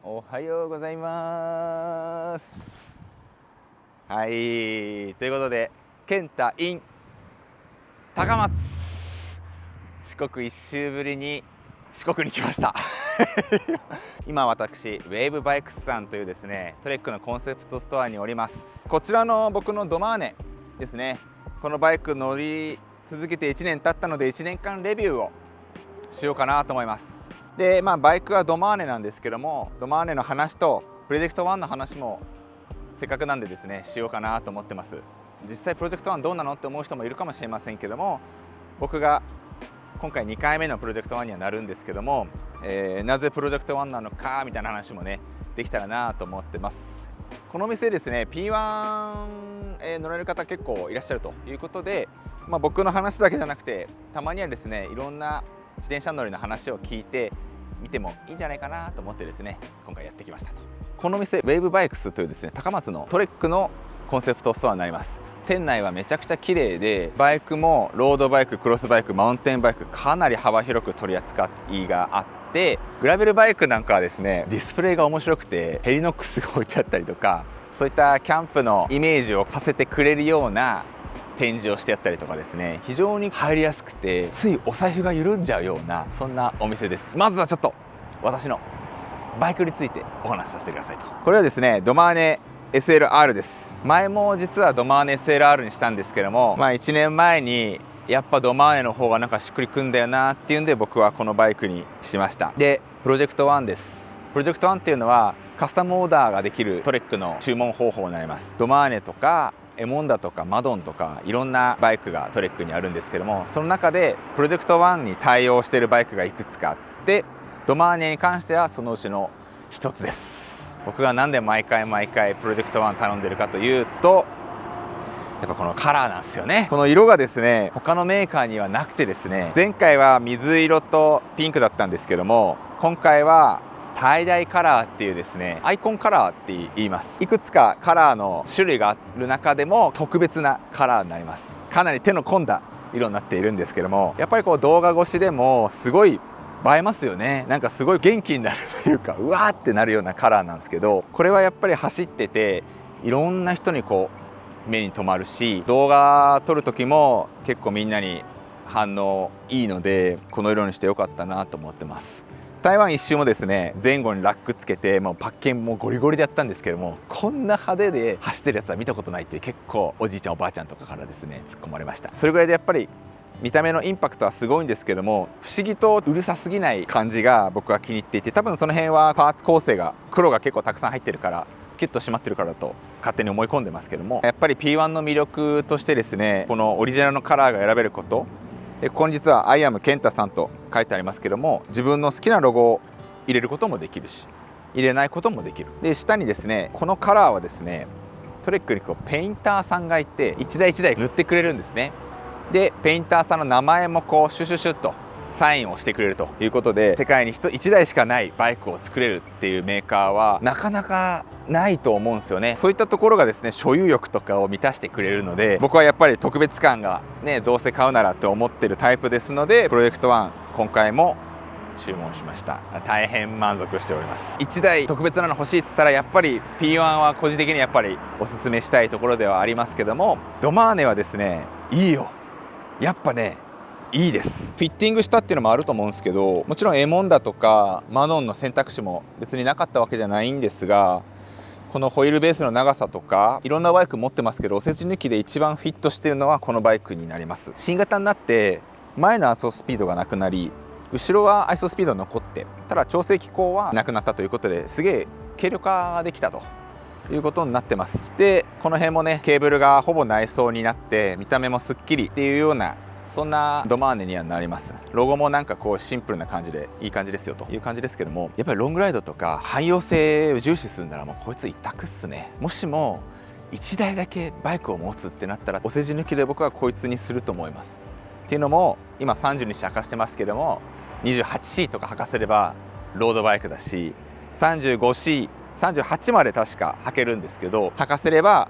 おはようございます。はい、ということで健太 in 高松、四国一周ぶりに四国に来ました今私ウェーブバイクスさんというですねトレックのコンセプトストアにおります。こちらの僕のドマーネですね。このバイク乗り続けて1年経ったので1年間レビューをしようかなと思います。でバイクはドマーネなんですけども、ドマーネの話とプロジェクト1の話もせっかくなんでですねしようかなと思ってます。実際プロジェクト1どうなのって思う人もいるかもしれませんけども、僕が今回2回目のプロジェクト1にはなるんですけども、なぜプロジェクト1なのかみたいな話もねできたらなと思ってます。このお店ですね P1、乗られる方結構いらっしゃるということで、僕の話だけじゃなくてたまにはですねいろんな自転車乗りの話を聞いてみてもいいんじゃないかなと思ってですね今回やってきましたと。この店ウェーブバイクスというですね高松のトレックのコンセプトストアになります。店内はめちゃくちゃ綺麗で、バイクもロードバイク、クロスバイク、マウンテンバイクかなり幅広く取り扱いがあって、グラベルバイクなんかはですねディスプレイが面白くてヘリノックスが置いてあったりとか、そういったキャンプのイメージをさせてくれるような展示をしてやったりとかですね、非常に入りやすくてついお財布が緩んじゃうようなそんなお店です。まずはちょっと私のバイクについてお話しさせてくださいと。これはですねドマーネ SLR です。前も実はドマーネ SLR にしたんですけども、1年前にやっぱドマーネの方がなんかしっくりくんだよなっていうんで僕はこのバイクにしました。でプロジェクト1です。プロジェクト1っていうのはカスタムオーダーができるトレックの注文方法になります。ドマーネとかエモンダとかマドンとかいろんなバイクがトレックにあるんですけども、その中でプロジェクト1に対応しているバイクがいくつかあって、ドマーネに関してはそのうちの一つです。僕がなんで毎回プロジェクト1頼んでるかというと、やっぱこのカラーなんですよね。この色がですね他のメーカーにはなくてですね、前回は水色とピンクだったんですけども、今回はタイダイカラーっていうですねアイコンカラーって言います。いくつかカラーの種類がある中でも特別なカラーになります。かなり手の込んだ色になっているんですけども、やっぱりこう動画越しでもすごい映えますよね。なんかすごい元気になるというかうわーってなるようなカラーなんですけど、これはやっぱり走ってていろんな人にこう目に留まるし、動画撮る時も結構みんなに反応いいので、この色にしてよかったなと思ってます。台湾一周もですね前後にラックつけてもうパッケンもゴリゴリでやったんですけども、こんな派手で走ってるやつは見たことないって結構おじいちゃんおばあちゃんとかからですね突っ込まれました。それぐらいでやっぱり見た目のインパクトはすごいんですけども、不思議とうるさすぎない感じが僕は気に入っていて、多分その辺はパーツ構成が黒が結構たくさん入ってるからキュッと締まってるからだと勝手に思い込んでますけども、やっぱり P1 の魅力としてですねこのオリジナルのカラーが選べること。でここに実は「アイアム健太さん」と書いてありますけども、自分の好きなロゴを入れることもできるし入れないこともできる。で下にですねこのカラーはですねトレックにこうペインターさんがいて一台一台塗ってくれるんですね。でペインターさんの名前もこうシュシュシュッとサインをしてくれるということで、世界に1台しかないバイクを作れるっていうメーカーはなかなかないと思うんですよね。そういったところがですね所有欲とかを満たしてくれるので、僕はやっぱり特別感がねどうせ買うならと思ってるタイプですので、プロジェクト1今回も注文しました。大変満足しております。1台特別なの欲しいっつったらやっぱり P1 は個人的にやっぱりおすすめしたいところではありますけども、ドマーネはですねいいよ、やっぱねいいです。フィッティングしたっていうのもあると思うんですけど、もちろんエモンダとかマノンの選択肢も別になかったわけじゃないんですが、このホイールベースの長さとかいろんなバイク持ってますけど、お世辞抜きで一番フィットしているのはこのバイクになります。新型になって前のアイソスピードがなくなり、後ろはアイソスピードが残って、ただ調整機構はなくなったということで、すげえ軽量化ができたということになってます。でこの辺もねケーブルがほぼ内装になって見た目もすっきりっていうようなそんなドマーネにはなります。ロゴもなんかこうシンプルな感じでいい感じですよという感じですけども、やっぱりロングライドとか汎用性を重視するならもうこいつ一択っすね。もしも1台だけバイクを持つってなったらお世辞抜きで僕はこいつにすると思います。っていうのも今30に履かしてますけども、28C とか履かせればロードバイクだし、35C、38まで確か履けるんですけど、履かせれば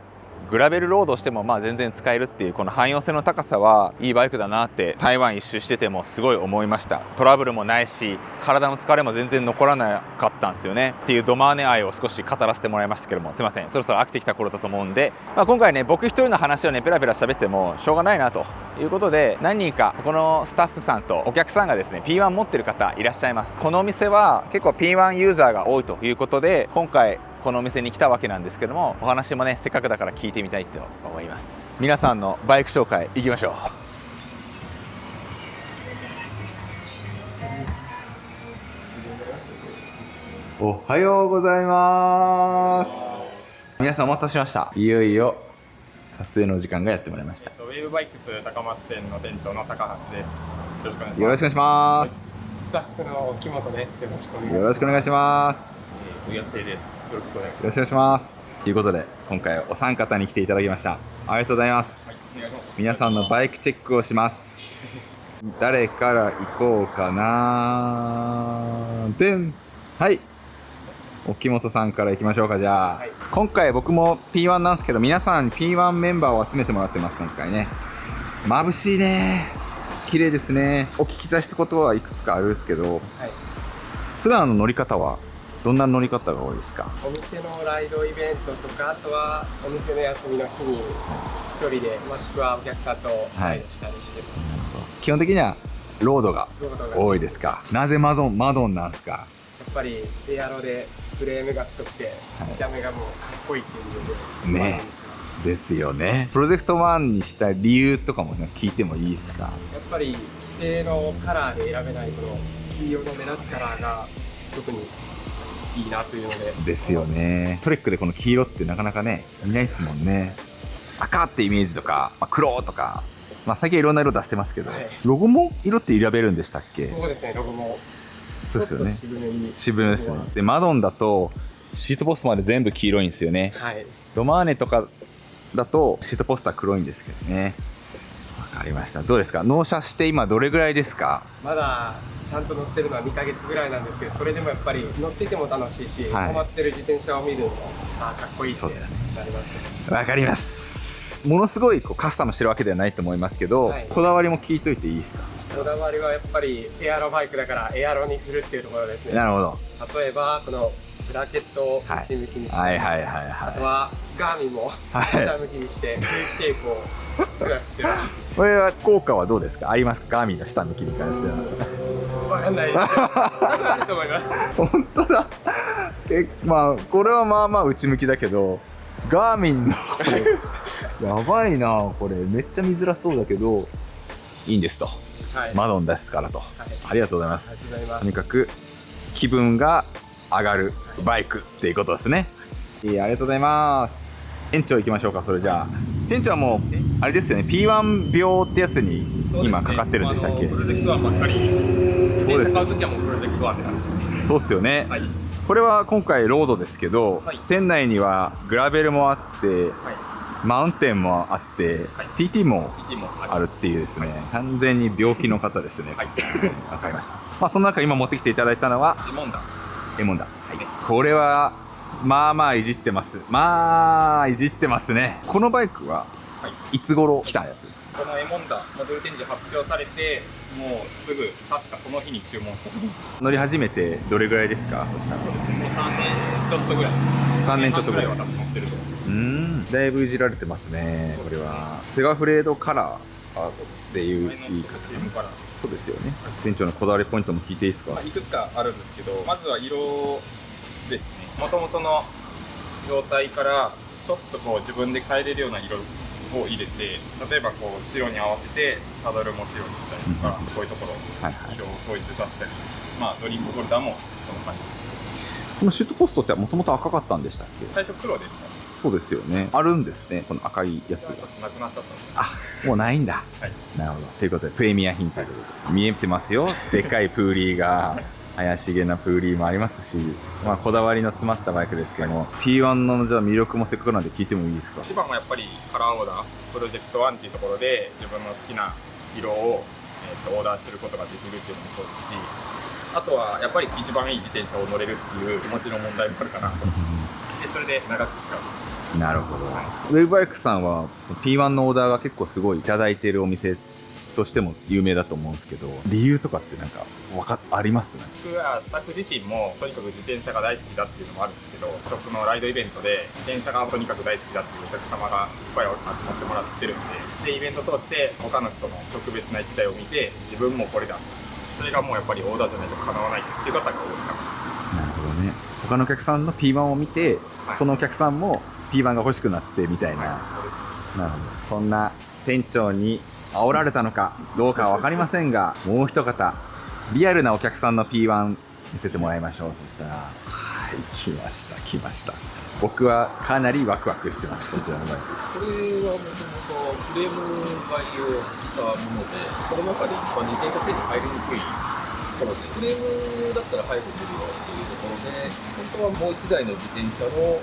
グラベルロードしても全然使えるっていうこの汎用性の高さはいいバイクだなって台湾一周しててもすごい思いました。トラブルもないし体の疲れも全然残らなかったんですよねっていうドマーネ愛を少し語らせてもらいましたけども、すいません、そろそろ飽きてきた頃だと思うんで、今回ね僕一人の話をねペラペラ喋ってもしょうがないなということで、何人かこのスタッフさんとお客さんがですね P1 持ってる方いらっしゃいます。このお店は結構 P1 ユーザーが多いということで今回このお店に来たわけなんですけども、お話もねせっかくだから聞いてみたいと思います。皆さんのバイク紹介いきましょう。おはようございます。皆さんお待たせしました。いよいよ撮影の時間がやってまいりました。ウェーブバイクス高松店の店長の高橋です。よろしくお願いします。スタッフの木本です。よろしくお願いします。よろしくお願いします。野生です。よろしくお願いします。よろしくお願いします。ということで今回お三方に来ていただきました。ありがとうございます。はい、お願いします。皆さんのバイクチェックをします。誰から行こうかな。でん、はい、沖本さんから行きましょうか。じゃあ、はい、今回僕も P1 なんですけど、皆さんに P1 メンバーを集めてもらってます。今回ね、眩しいね、綺麗ですね。お聞きしたことはいくつかあるんですけど、はい、普段の乗り方はどんな乗り方が多いですか？お店のライドイベントとか、あとはお店の休みの日に一人で、もしくはお客さんとライドしたりしてます。基本的にはロードが多いですか？なぜマドンなんですか？やっぱりエアロでフレームが太くて、見た目がもうかっこいいっていうのでねですよね。プロジェクト1にした理由とかもね聞いてもいいですか？やっぱり既製のカラーで選べないこの黄色の目立つカラーが特にいいなというので。ですよね。トレックでこの黄色ってなかなかね見ないですもんね。赤ってイメージとか、黒とか、最近いろんな色出してますけど、はい、ロゴも色って選べるんでしたっけ？そうですね、ロゴもそうですよね。渋めですね。でマドンだとシートポストまで全部黄色いんですよね。はい、ドマーネとかだとシートポストは黒いんですけどね。わかりました。どうですか？納車して今どれぐらいですか？まだちゃんと乗ってるのは2ヶ月ぐらいなんですけど、それでもやっぱり乗ってても楽しいし、止まってる自転車を見るのもかっこいいってなりますね。わかります。ものすごいカスタムしてるわけではないと思いますけど、はい、こだわりも聞いといていいですか？こだわりはやっぱりエアロバイクだからエアロに振るっていうところですね。なるほど。例えばこのブラケットを内向きにして、あとはガーミンも下向きにして空気テープを少なくしてます。これは効果はどうですか？ありますか？ガーミンの下向きに関しては。わかんないです。あると思います。本当だ。これは内向きだけど、ガーミンのこれやばいな。これめっちゃ見づらそうだけどいいんですと、はい、マドンですからと、はい、ありがとうございます。とにかく気分が上がるバイクっていうことですね。ありがとうございます。店長行きましょうか。それじゃあ店長はもうあれですよね、 P1 病ってやつに今かかってるんでしたっけ？プロジェクト1ばっかり。そうです。買う時はもうプロジェクト1でなんです。そうっすよね、はい、これは今回ロードですけど、はい、店内にはグラベルもあって、はい、マウンテンもあって、はい、TT もあるっていうですね、完全に病気の方ですね。はい、わかりました。その中今持ってきていただいたのはエモンダ、はい、これはいじってます。いじってますね。このバイクはいつ頃来たやつですか？このエモンダモデル展示発表されてもうすぐ確かその日に注文したと思います。乗り始めてどれぐらいですか？そしたらもう3年ちょっとぐらい。3年ちょっとぐらいは多分乗ってると思う。だいぶいじられてますね。これはセガフレードカラーっていう言い方。そうですよね。店長のこだわりポイントも聞いていいですか？いくつかあるんですけど、まずは色ですね。もともとの状態からちょっと自分で変えれるような色を入れて、例えば白に合わせてサドルも白にしたりとか、こういうところ色を統一させたり、ドリンクホルダーもその感じです。このシートポストってもともと赤かったんでしたっけ？最初黒でした。そうですよね。あるんですね、この赤いやつが。なくなっちゃったんです。もうないんだ。はい、なるほど。ということでプレミア品ということで、見えてますよ。でかいプーリーが怪しげなプーリーもありますし、こだわりの詰まったバイクですけども、P1 のじゃあ魅力もせっかくなんで聞いてもいいですか？一番はやっぱりカラーオーダー、プロジェクト1っていうところで自分の好きな色を、オーダーすることができるっていうのもそうですし、あとはやっぱり一番いい自転車を乗れるっていう気持ちの問題もあるかなと思って、それで長く使う。なるほど。ウェブバイクさんはその P1 のオーダーが結構すごいいただいているお店としても有名だと思うんですけど、理由とかってなんかありますね。僕はスタッフ自身もとにかく自転車が大好きだっていうのもあるんですけど、食のライドイベントで自転車がとにかく大好きだっていうお客様がいっぱい集まってもらってるんで、イベント通して他の人の特別な一台を見て自分もこれだ、それがもうやっぱりオーダーじゃないと叶わないっていう方が多いかも。なるほどね。他のお客さんの P1 を見て、はい、そのお客さんも P1 が欲しくなってみたいな、はい、そうです。なるほど。そんな店長に煽られたのかどうかは分かりませんが、もう一方リアルなお客さんの P1 見せてもらいましょう。そしたら、はい、来ました。僕はかなりワクワクしてます。こちらのバイク。これはもともとフレーム買いをしたもので、この中で一番自転車手に入りにくいもので、フレームだったら早く出るよっていうところで、本当はもう一台の自転車の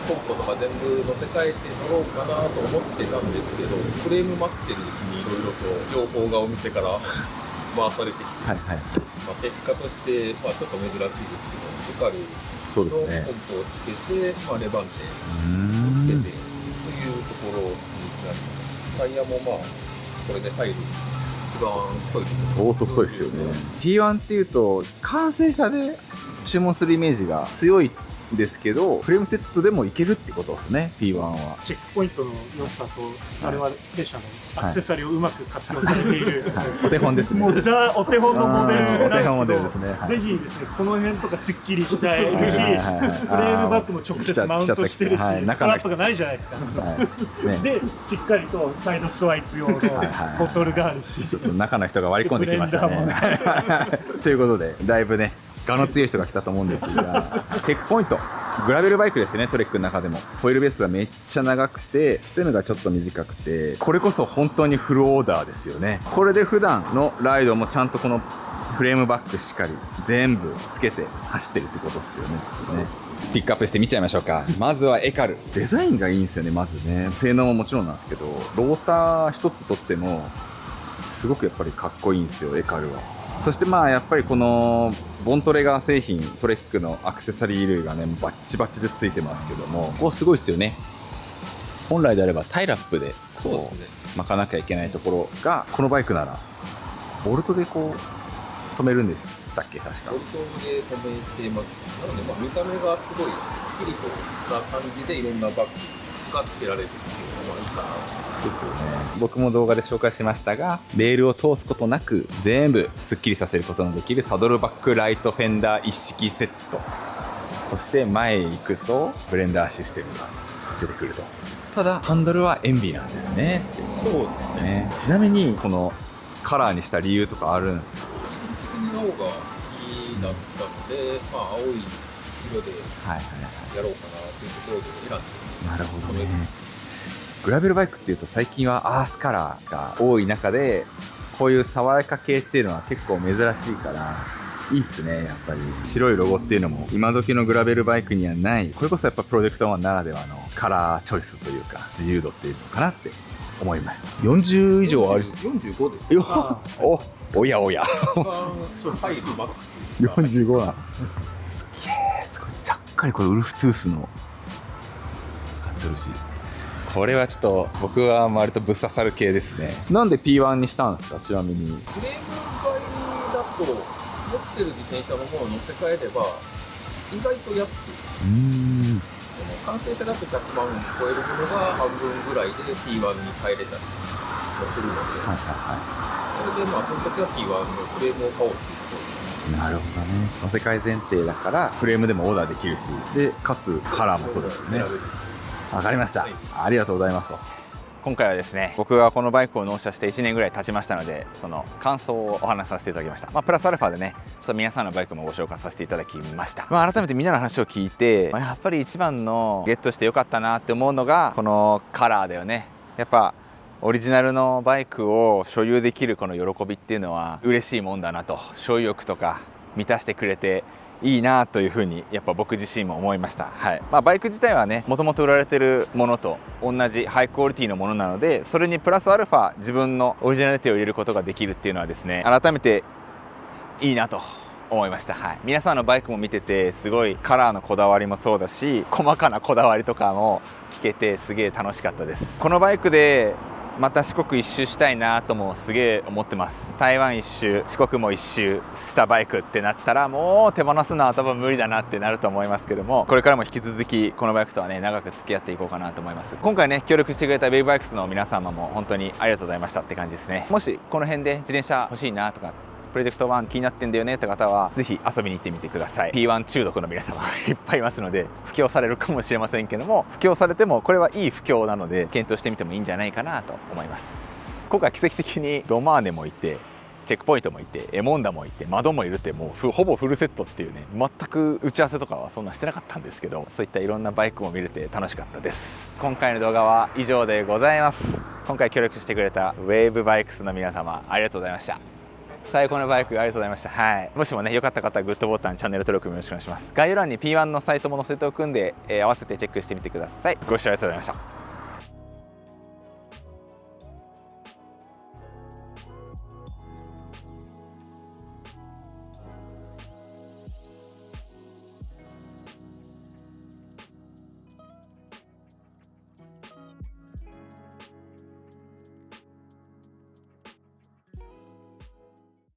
コンポとか全部乗せ替えて乗ろうかなと思ってたんですけど、フレーム待ってるうちにいろいろと情報がお店から回されてきて、はいはい。結果として、ちょっと珍しいですけど、エカルそうですねのコンポをつけて、レバンテうーん。をつけてというところになります。タイヤもこれで入る一番太いです。相当太いですよね。P1 っていうと完成車で注文するイメージが強いんですけど、フレームセットでもいけるってことですね。P1 はチェックポイントの良さと、我々車のアクセサリーをうまく活用されている、お手本ですね。もうザお手本のモデルなんですけど、お手本モデルですね。はい、ぜひですね、この辺とかすっきりしたいし、フレームバッグも直接マウントしてるし、ストラップがないじゃないですか。はいね、で、しっかりとサイドスワイプ用のボトルがあるし、ちょっと中の人が割り込んできましたね。ということで、だいぶね、我の強い人が来たと思うんですが、チェックポイント。グラベルバイクですね、トレックの中でも。ホイールベースがめっちゃ長くて、ステムがちょっと短くて、これこそ本当にフルオーダーですよね。これで普段のライドもちゃんとこのフレームバッグしっかり全部つけて走ってるってことですよね。ピックアップして見ちゃいましょうか。まずはエカル。デザインがいいんですよね、まずね。性能ももちろんなんですけど、ローター一つとっても、すごくやっぱりかっこいいんですよ、エカルは。そしてやっぱりこのボントレガー製品トレックのアクセサリー類がねバッチバチでついてますけども、ここすごいですよね。本来であればタイラップでこう巻かなきゃいけないところが、このバイクならボルトでこう止めるんでしたっけ。確かボルトで止めてます。なので見た目がすごいすっきりとした感じでいろんなバッグがつけられるっていうのがいいかな。そうですよね。僕も動画で紹介しましたが、レールを通すことなく全部すっきりさせることのできるサドルバックライトフェンダー一式セット。そして前へ行くとブレンダーシステムが出てくると。ただハンドルはエンビなんですね。そうですね。ちなみにこのカラーにした理由とかあるんですか。基本的に青が好きだったので、青い色でやろうかなというところで選んで。なるほどね。グラベルバイクっていうと最近はアースカラーが多い中で、こういう爽やか系っていうのは結構珍しいからいいっすね。やっぱり白いロゴっていうのも今時のグラベルバイクにはない、これこそやっぱプロジェクト1ならではのカラーチョイスというか自由度っていうのかなって思いました。40以上ある。45です。よおやおや入るマックス45はすげえ。これちゃっかりこれウルフトゥースの使ってるし、これはちょっと僕は割とぶっ刺さる系ですね。なんで P1 にしたんですか。ちなみにフレーム買いだと持ってる自転車の方を乗せ替えれば意外と安く、完成車だと100万超えるものが半分ぐらいで P1 に変えれたりもするので、それでその時は P1 のフレームを買おうっていうことで。なるほどね。乗せ替え前提だからフレームでもオーダーできるし、でかつカラーもそうですよね。わかりました、はい、ありがとうございますと。今回はですね、僕がこのバイクを納車して1年ぐらい経ちましたので、その感想をお話しさせていただきました。プラスアルファでね、ちょっと皆さんのバイクもご紹介させていただきました。改めてみんなの話を聞いて、やっぱり一番のゲットしてよかったなって思うのがこのカラーだよね。やっぱオリジナルのバイクを所有できるこの喜びっていうのは嬉しいもんだなと、所有欲とか満たしてくれていいなというふうにやっぱ僕自身も思いました。はい。バイク自体はね、もともと売られてるものと同じハイクオリティのものなので、それにプラスアルファ自分のオリジナリティを入れることができるっていうのはですね、改めていいなと思いました。はい、皆さんのバイクも見ててすごいカラーのこだわりもそうだし、細かなこだわりとかも聞けてすげえ楽しかったです。このバイクでまた四国一周したいなともすげえ思ってます。台湾一周、四国も一周したバイクってなったらもう手放すのは多分無理だなってなると思いますけども、これからも引き続きこのバイクとはね長く付き合っていこうかなと思います。今回ね協力してくれたベイバイクスの皆様も本当にありがとうございましたって感じですね。もしこの辺で自転車欲しいなとかプロジェクト1気になってんだよねって方はぜひ遊びに行ってみてください。 P1 中毒の皆様いっぱいいますので布教されるかもしれませんけども、布教されてもこれはいい布教なので検討してみてもいいんじゃないかなと思います。今回奇跡的にドマーネもいてチェックポイントもいてエモンダもいて窓もいるってもうほぼフルセットっていうね、全く打ち合わせとかはそんなしてなかったんですけど、そういったいろんなバイクも見れて楽しかったです。今回の動画は以上でございます。今回協力してくれたウェーブバイクスの皆様ありがとうございました。最高のバイクありがとうございました。はい、もしもね良かった方はグッドボタン、チャンネル登録もよろしくお願いします。概要欄に P1 のサイトも載せておくんで、合わせてチェックしてみてください。ご視聴ありがとうございました。